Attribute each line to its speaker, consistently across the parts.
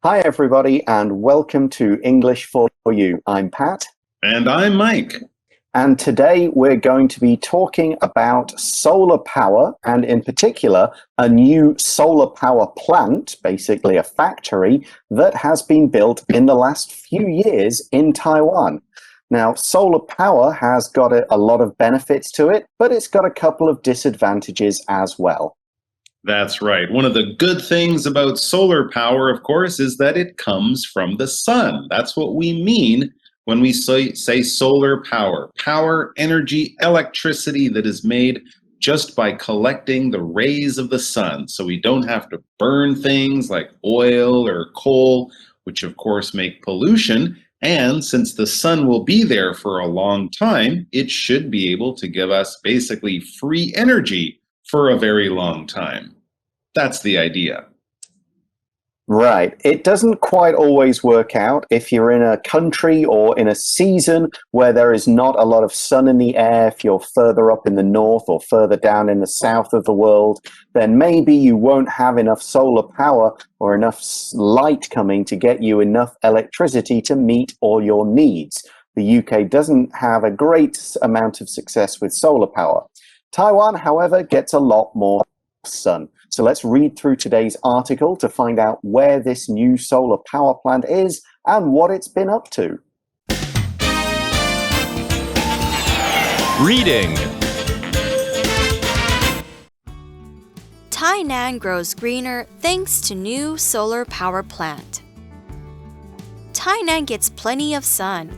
Speaker 1: Hi, everybody, and welcome to English for You. I'm Pat.
Speaker 2: And I'm Mike.
Speaker 1: And today we're going to be talking about solar power, and in particular, a new solar power plant, basically a factory, that has been built in the last few years in Taiwan. Now, solar power has got a lot of benefits to it, but it's got a couple of disadvantages as well.
Speaker 2: That's right. One of the good things about solar power, of course, is that it comes from the sun. That's what we mean when we say solar power. Power, energy, electricity that is made just by collecting the rays of the sun. So we don't have to burn things like oil or coal, which of course make pollution. And since the sun will be there for a long time, it should be able to give us basically free energy for a very long time. That's the idea.
Speaker 1: Right. It doesn't quite always work out. If you're in a country or in a season where there is not a lot of sun in the air, if you're further up in the north or further down in the south of the world, then maybe you won't have enough solar power or enough light coming to get you enough electricity to meet all your needs. The UK doesn't have a great amount of success with solar power. Taiwan, however, gets a lot more sun. So let's read through today's article to find out where this new solar power plant is and what it's been up to.
Speaker 3: Reading.
Speaker 4: Tainan grows greener thanks to new solar power plant. Tainan gets plenty of sun.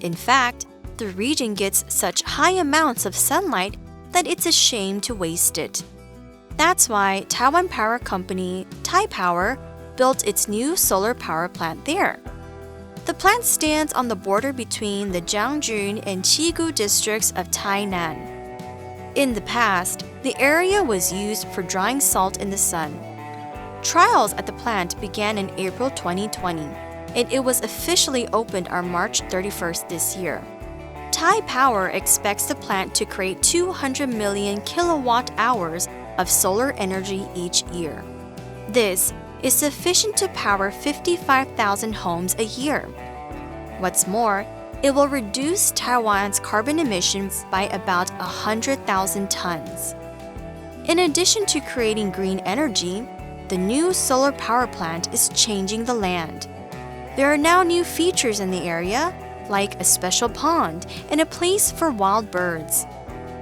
Speaker 4: In fact, the region gets such high amounts of sunlight that it's a shame to waste it. That's why Taiwan Power Company, Taipower, built its new solar power plant there. The plant stands on the border between the Jiangjun and Qigu districts of Tainan. In the past, the area was used for drying salt in the sun. Trials at the plant began in April 2020, and it was officially opened on March 31st this year. Taipower expects the plant to create 200 million kilowatt hours of solar energy each year. This is sufficient to power 55,000 homes a year. What's more, it will reduce Taiwan's carbon emissions by about 100,000 tons. In addition to creating green energy, the new solar power plant is changing the land. There are now new features in the area, like a special pond and a place for wild birds.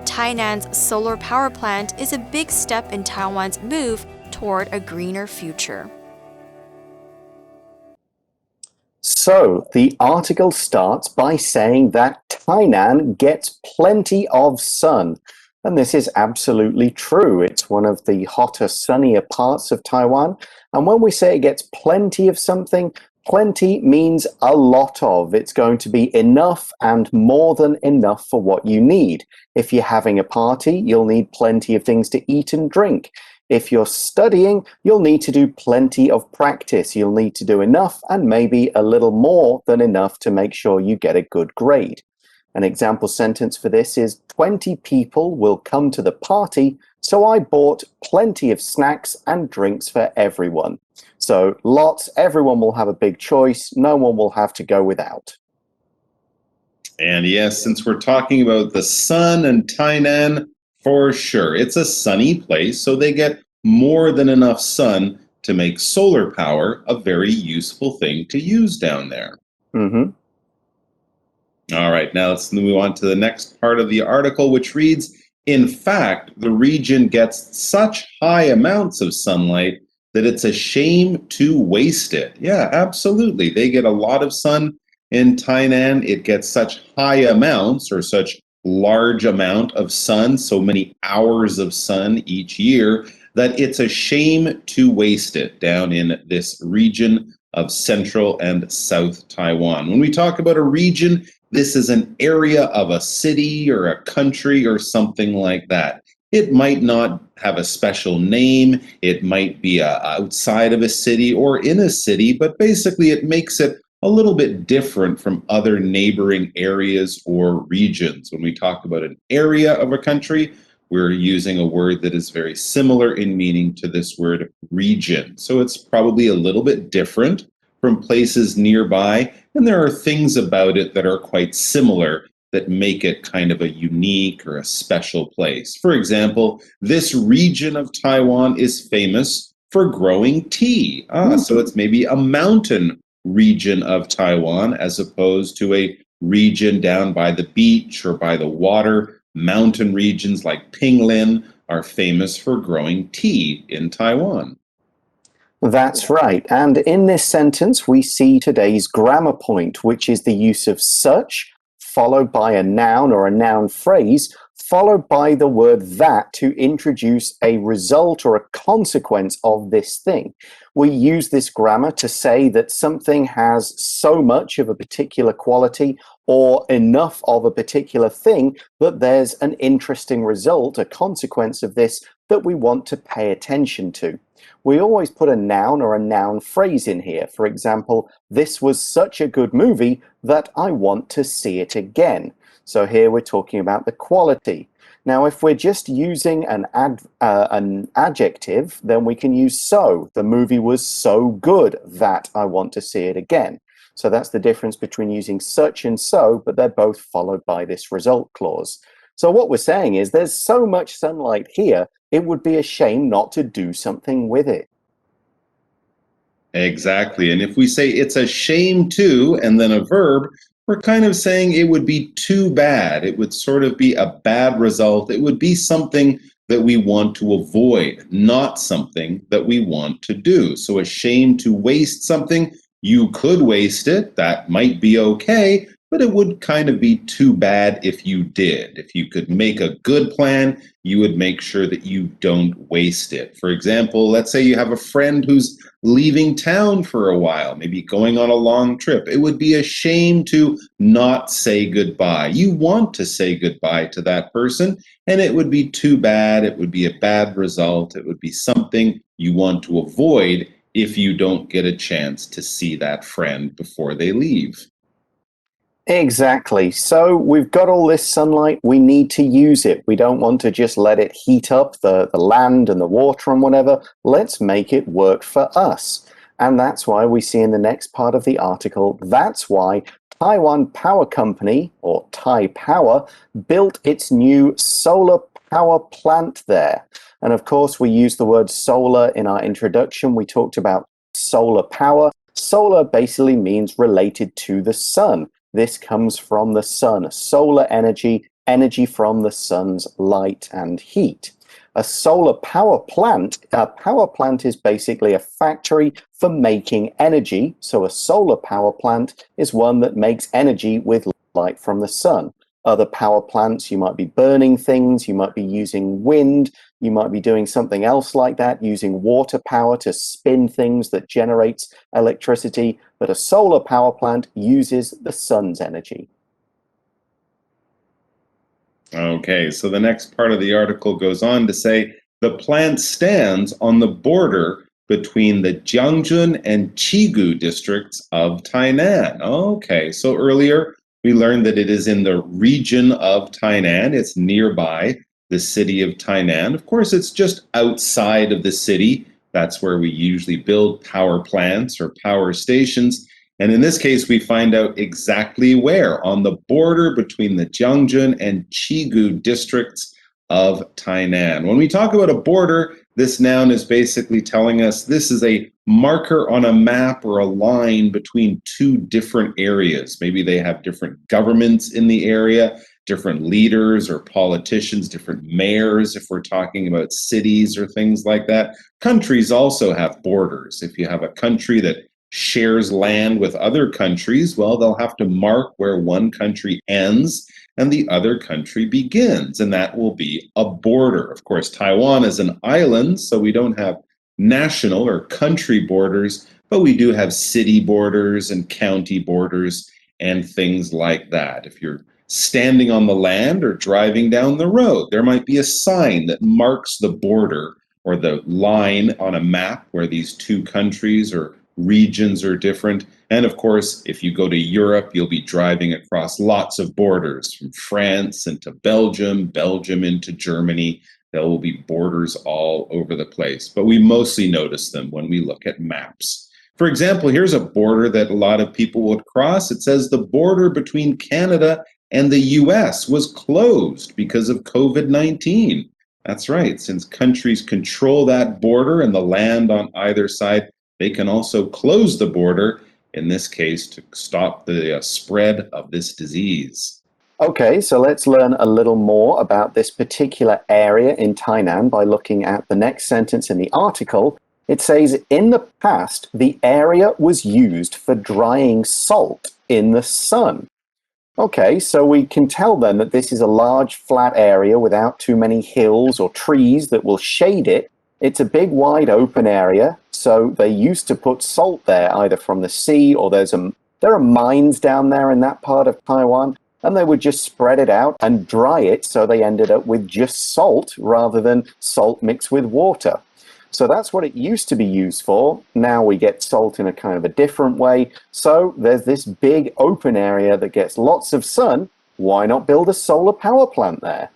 Speaker 4: Tainan's solar power plant is a big step in Taiwan's move toward a greener future.
Speaker 1: So, the article starts by saying that Tainan gets plenty of sun. And this is absolutely true. It's one of the hotter, sunnier parts of Taiwan. And when we say it gets plenty of something, plenty means a lot of. It's going to be enough and more than enough for what you need. If you're having a party, you'll need plenty of things to eat and drink. If you're studying, you'll need to do plenty of practice. You'll need to do enough and maybe a little more than enough to make sure you get a good grade. An example sentence for this is 20 people will come to the party, so I bought plenty of snacks and drinks for everyone. So lots, everyone will have a big choice. No one will have to go without.
Speaker 2: And yes, since we're talking about the sun and Tainan, for sure, it's a sunny place, so they get more than enough sun to make solar power a very useful thing to use down there.
Speaker 1: Mm-hmm.
Speaker 2: All right, now let's move on to the next part of the article, which reads, in fact, the region gets such high amounts of sunlight that it's a shame to waste it. Yeah, absolutely. They get a lot of sun in Tainan. It gets such high amounts or such large amount of sun, so many hours of sun each year, that it's a shame to waste it down in this region of central and south Taiwan. When we talk about a region, this is an area of a city or a country or something like that. It might not have a special name. It might be outside of a city or in a city, but basically it makes it a little bit different from other neighboring areas or regions. When we talk about an area of a country, we're using a word that is very similar in meaning to this word region. So it's probably a little bit different from places nearby, and there are things about it that are quite similar that make it kind of a unique or a special place. For example, this region of Taiwan is famous for growing tea. So it's maybe a mountain region of Taiwan as opposed to a region down by the beach or by the water. Mountain regions like Pinglin are famous for growing tea in Taiwan.
Speaker 1: That's right. And in this sentence, we see today's grammar point, which is the use of such, followed by a noun or a noun phrase, followed by the word that to introduce a result or a consequence of this thing. We use this grammar to say that something has so much of a particular quality or enough of a particular thing that there's an interesting result, a consequence of this that we want to pay attention to. We always put a noun or a noun phrase in here. For example, this was such a good movie that I want to see it again. So here we're talking about the quality. Now, if we're just using an adjective, then we can use so. The movie was so good that I want to see it again. So that's the difference between using such and so, but they're both followed by this result clause. So what we're saying is there's so much sunlight here, it would be a shame not to do something with it.
Speaker 2: Exactly. And if we say it's a shame to, and then a verb, we're kind of saying it would be too bad. It would sort of be a bad result. It would be something that we want to avoid, not something that we want to do. So a shame to waste something, you could waste it. That might be okay, but it would kind of be too bad if you did. If you could make a good plan, you would make sure that you don't waste it. For example, let's say you have a friend who's leaving town for a while, maybe going on a long trip. It would be a shame to not say goodbye. You want to say goodbye to that person, and it would be too bad. It would be a bad result. It would be something you want to avoid if you don't get a chance to see that friend before they leave.
Speaker 1: Exactly. So we've got all this sunlight, we need to use it. We don't want to just let it heat up the land and the water and whatever. Let's make it work for us. And that's why we see in the next part of the article, that's why Taiwan Power Company, or Taipower, built its new solar power plant there. And of course, we used the word solar in our introduction. We talked about solar power. Solar basically means related to the sun. This comes from the sun, solar energy, energy from the sun's light and heat. A solar power plant is basically a factory for making energy. So a solar power plant is one that makes energy with light from the sun. Other power plants, you might be burning things, you might be using wind, you might be doing something else like that, using water power to spin things that generates electricity. But a solar power plant uses the sun's energy.
Speaker 2: Okay, so the next part of the article goes on to say the plant stands on the border between the Jiangjun and Qigu districts of Tainan. Okay, so earlier we learned that it is in the region of Tainan. It's nearby the city of Tainan. Of course, it's just outside of the city. That's where we usually build power plants or power stations. And in this case, we find out exactly where, on the border between the Jiangjun and Qigu districts of Tainan. When we talk about a border, this noun is basically telling us this is a marker on a map or a line between two different areas. Maybe they have different governments in the area, different leaders or politicians, different mayors, if we're talking about cities or things like that. Countries also have borders. If you have a country that shares land with other countries, well, they'll have to mark where one country ends and the other country begins, and that will be a border. Of course, Taiwan is an island, so we don't have national or country borders, but we do have city borders and county borders and things like that. If you're standing on the land or driving down the road, there might be a sign that marks the border or the line on a map where these two countries or regions are different. And of course, if you go to Europe, you'll be driving across lots of borders from France into Belgium, Belgium into Germany. There will be borders all over the place, but we mostly notice them when we look at maps. For example, here's a border that a lot of people would cross. It says the border between Canada and the US was closed because of COVID-19. That's right. Since countries control that border and the land on either side, they can also close the border, in this case, to stop the spread of this disease.
Speaker 1: Okay, so let's learn a little more about this particular area in Tainan by looking at the next sentence in the article. It says, in the past, the area was used for drying salt in the sun. Okay, so we can tell then that this is a large flat area without too many hills or trees that will shade it. It's a big wide open area, so they used to put salt there either from the sea or there are mines down there in that part of Taiwan, and they would just spread it out and dry it, so they ended up with just salt rather than salt mixed with water. So that's what it used to be used for. Now we get salt in a kind of a different way. So there's this big open area that gets lots of sun. Why not build a solar power plant there?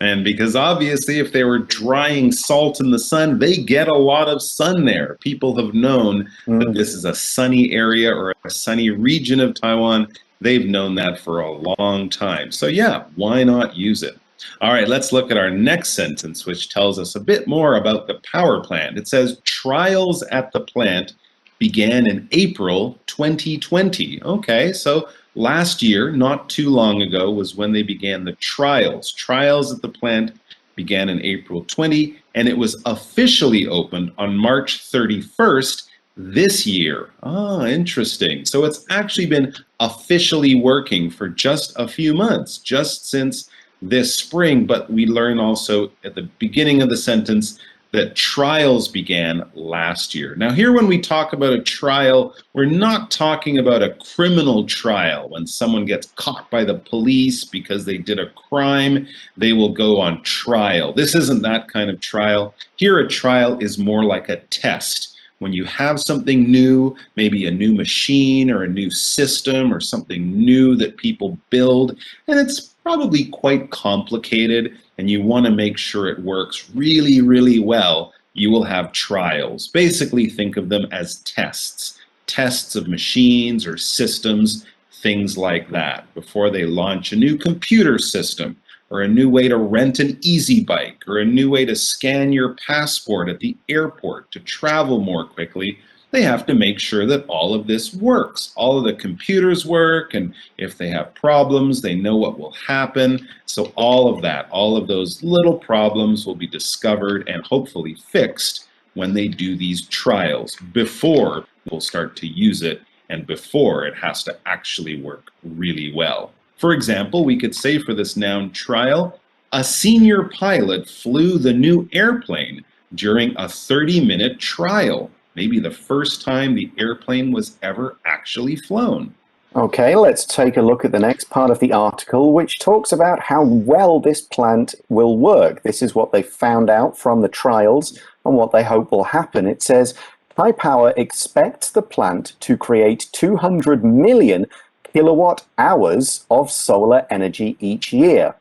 Speaker 2: And because obviously if they were drying salt in the sun, they get a lot of sun there. People have known that this is a sunny area or a sunny region of Taiwan. They've known that for a long time. So yeah, why not use it? All right, let's look at our next sentence, which tells us a bit more about the power plant. It says, trials at the plant began in April 2020. Okay, so last year, not too long ago, was when they began the trials. Trials at the plant began in April 20, and it was officially opened on March 31st this year. Ah, interesting. So it's actually been officially working for just a few months, just since this spring, but we learn also at the beginning of the sentence that trials began last year. Now here when we talk about a trial, we're not talking about a criminal trial. When someone gets caught by the police because they did a crime, they will go on trial. This isn't that kind of trial. Here a trial is more like a test. When you have something new, maybe a new machine or a new system or something new that people build, and it's probably quite complicated and you want to make sure it works really, really well, you will have trials. Basically, think of them as tests. Tests of machines or systems, things like that, before they launch a new computer system or a new way to rent an easy bike or a new way to scan your passport at the airport to travel more quickly. They have to make sure that all of this works. All of the computers work, and if they have problems, they know what will happen. So all of that, all of those little problems will be discovered and hopefully fixed when they do these trials before we'll start to use it and before it has to actually work really well. For example, we could say for this noun trial, a senior pilot flew the new airplane during a 30-minute trial. Maybe the first time the airplane was ever actually flown.
Speaker 1: Okay, let's take a look at the next part of the article, which talks about how well this plant will work. This is what they found out from the trials and what they hope will happen. It says, Taipower expects the plant to create 200 million kilowatt hours of solar energy each year.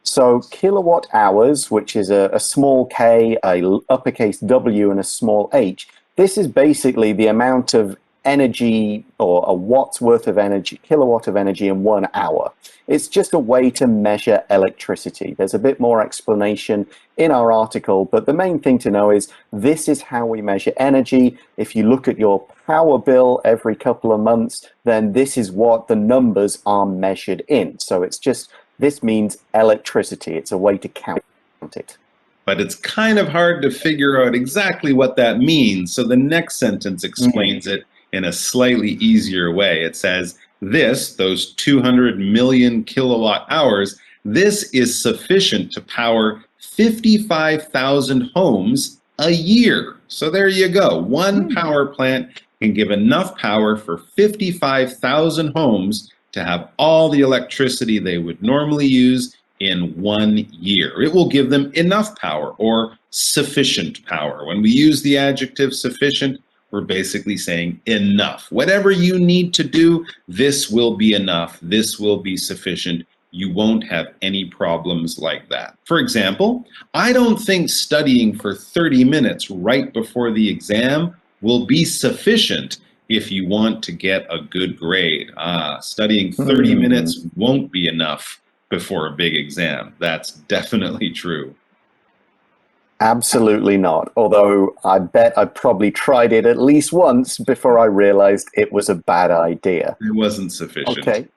Speaker 1: So kilowatt hours, which is a small k, a uppercase W, and a small h, this is basically the amount of energy or a watt's worth of energy, kilowatt of energy in 1 hour. It's just a way to measure electricity. There's a bit more explanation in our article, but the main thing to know is this is how we measure energy. If you look at your power bill every couple of months, then this is what the numbers are measured in. So it's just, this means electricity. It's a way to count it.
Speaker 2: But it's kind of hard to figure out exactly what that means. So the next sentence explains it in a slightly easier way. It says, those 200 million kilowatt hours, this is sufficient to power 55,000 homes a year. So there you go. One power plant can give enough power for 55,000 homes to have all the electricity they would normally use in 1 year. It will give them enough power or sufficient power. When we use the adjective sufficient, we're basically saying enough. Whatever you need to do, this will be enough. This will be sufficient. you won't have any problems like that. For example, I don't think studying for 30 minutes right before the exam will be sufficient if you want to get a good grade. Studying 30 minutes won't be enough before a big exam. That's definitely true.
Speaker 1: Absolutely not. Although I bet I probably tried it at least once before I realized it was a bad idea.
Speaker 2: It wasn't sufficient.
Speaker 1: Okay.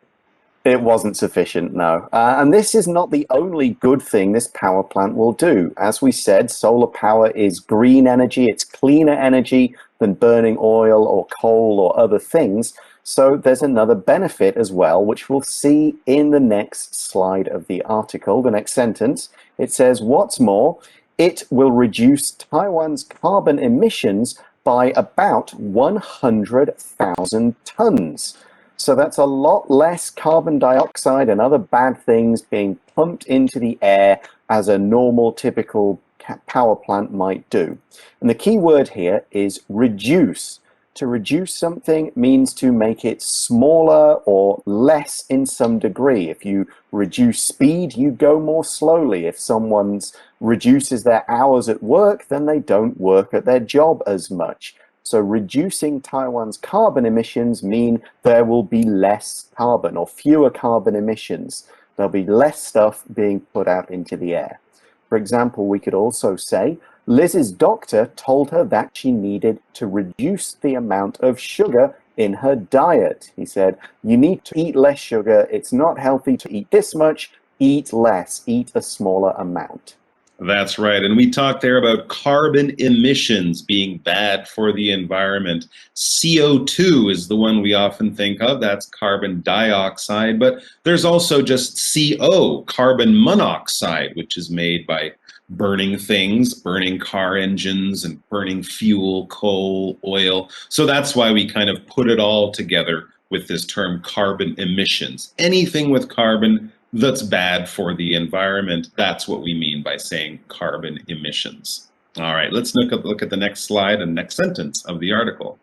Speaker 1: It wasn't sufficient, no. And this is not the only good thing this power plant will do. As we said, solar power is green energy. It's cleaner energy than burning oil or coal or other things. So there's another benefit as well, which we'll see in the next slide of the article, the next sentence. It says, what's more, it will reduce Taiwan's carbon emissions by about 100,000 tons. So that's a lot less carbon dioxide and other bad things being pumped into the air as a normal, typical power plant might do. And the key word here is reduce. To reduce something means to make it smaller or less in some degree. If you reduce speed, you go more slowly. If someone reduces their hours at work, then they don't work at their job as much. So reducing Taiwan's carbon emissions mean there will be less carbon or fewer carbon emissions. There'll be less stuff being put out into the air. For example, we could also say, Liz's doctor told her that she needed to reduce the amount of sugar in her diet. He said, you need to eat less sugar. It's not healthy to eat this much. Eat less. Eat a smaller amount.
Speaker 2: That's right. And we talked there about carbon emissions being bad for the environment. CO2 is the one we often think of. That's carbon dioxide. But there's also just CO, carbon monoxide, which is made by burning things, burning car engines and burning fuel, coal, oil. So that's why we kind of put it all together with this term carbon emissions. Anything with carbon that's bad for the environment. That's what we mean by saying carbon emissions. All right, let's look at the next slide and next sentence of the article.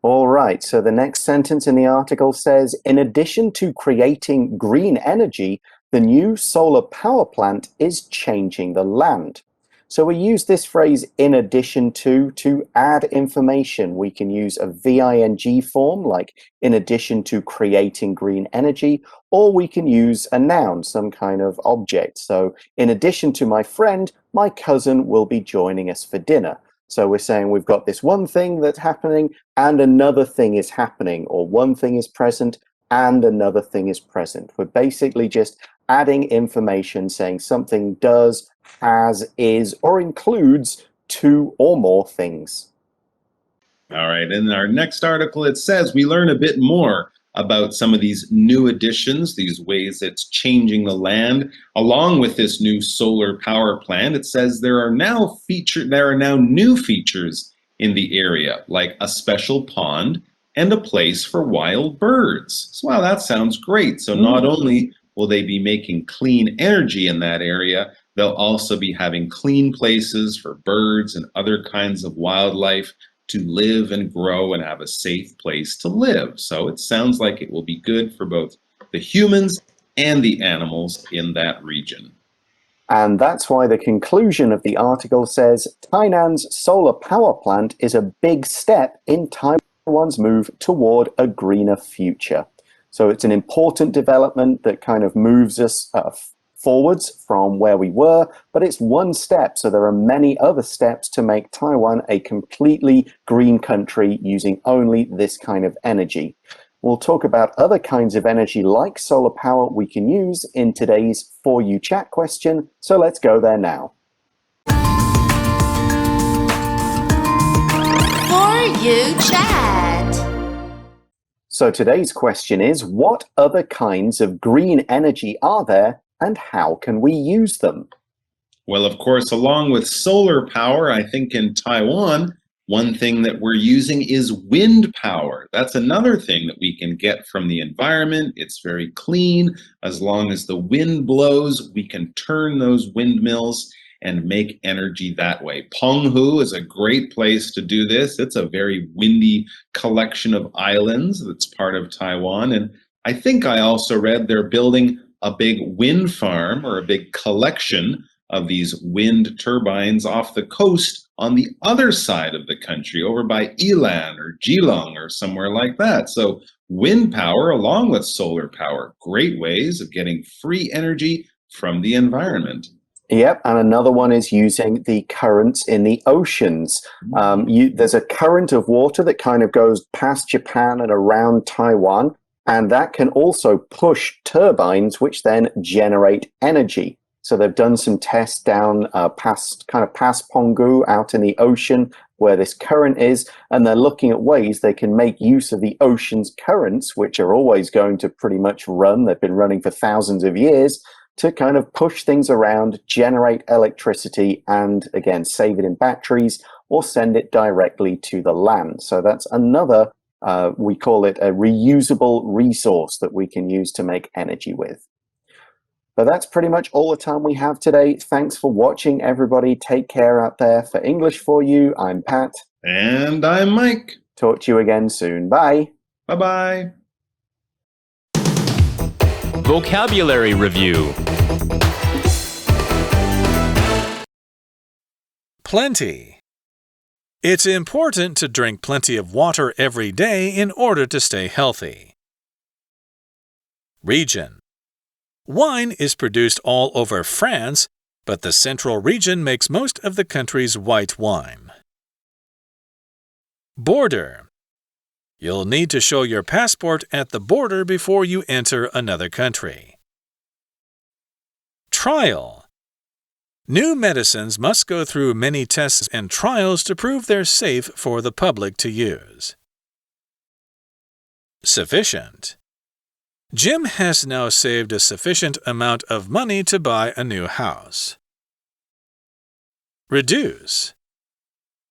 Speaker 1: All right, so the next sentence in the article says, in addition to creating green energy, the new solar power plant is changing the land. So we use this phrase in addition to add information. We can use a VING form, like in addition to creating green energy, or we can use a noun, some kind of object. So in addition to my friend, my cousin will be joining us for dinner. So we're saying we've got this one thing that's happening and another thing is happening, or one thing is present and another thing is present. We're basically just adding information saying something does, has, is, or includes two or more things.
Speaker 2: All right, in our next article, it says we learn a bit more about some of these new additions, these ways it's changing the land. Along with this new solar power plant, it says there are now new features in the area, like a special pond and a place for wild birds. So, wow, that sounds great. So not only will they be making clean energy in that area, they'll also be having clean places for birds and other kinds of wildlife to live and grow and have a safe place to live. So it sounds like it will be good for both the humans and the animals in that region.
Speaker 1: And that's why the conclusion of the article says, Tainan's solar power plant is a big step in Taiwan's move toward a greener future. So it's an important development that kind of moves us forwards from where we were, but it's one step. So there are many other steps to make Taiwan a completely green country using only this kind of energy. We'll talk about other kinds of energy like solar power we can use in today's For You Chat question. So let's go there now.
Speaker 4: For You Chat.
Speaker 1: So today's question is, what other kinds of green energy are there and how can we use them?
Speaker 2: Well, of course, along with solar power, I think in Taiwan, one thing that we're using is wind power. That's another thing that we can get from the environment. It's very clean. As long as the wind blows, we can turn those windmills and make energy that way. Penghu is a great place to do this. It's a very windy collection of islands that's part of Taiwan. And I think I also read they're building a big wind farm or a big collection of these wind turbines off the coast on the other side of the country, over by Ilan or Geelong or somewhere like that. So wind power along with solar power, great ways of getting free energy from the environment.
Speaker 1: Yep, and another one is using the currents in the oceans. There's a current of water that kind of goes past Japan and around Taiwan, and that can also push turbines, which then generate energy. So they've done some tests down past Penghu out in the ocean where this current is, and they're looking at ways they can make use of the ocean's currents, which are always going to pretty much run. They've been running for thousands of years, to kind of push things around, generate electricity, and again, save it in batteries or send it directly to the land. So that's another, we call it a reusable resource that we can use to make energy with. But that's pretty much all the time we have today. Thanks for watching, everybody. Take care out there. For English for You, I'm Pat.
Speaker 2: And I'm Mike.
Speaker 1: Talk to you again soon. Bye.
Speaker 2: Bye-bye.
Speaker 3: Vocabulary Review. Plenty. It's important to drink plenty of water every day in order to stay healthy. Region. Wine is produced all over France, but the central region makes most of the country's white wine. Border. You'll need to show your passport at the border before you enter another country. Trial. New medicines must go through many tests and trials to prove they're safe for the public to use. Sufficient. Jim has now saved a sufficient amount of money to buy a new house. Reduce.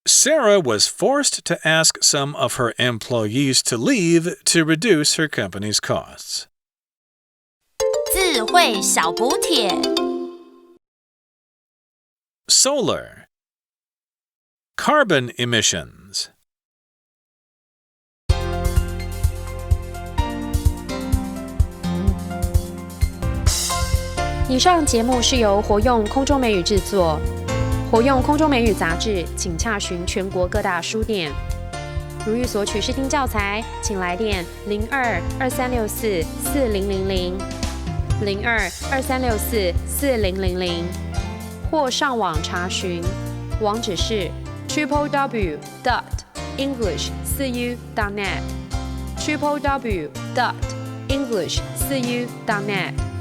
Speaker 3: Sarah was forced to ask some of her employees to leave to reduce her company's costs.
Speaker 5: 智慧小补帖
Speaker 3: Solar. Carbon emissions.
Speaker 6: 以上节目是由活用空中美语制作。活用空中美语杂志，请洽询全国各大书店。如欲索取试听教材，请来电02-2364-4000 02-2364-4000，或上网查询，网址是 www.english4u.net www.english4u.net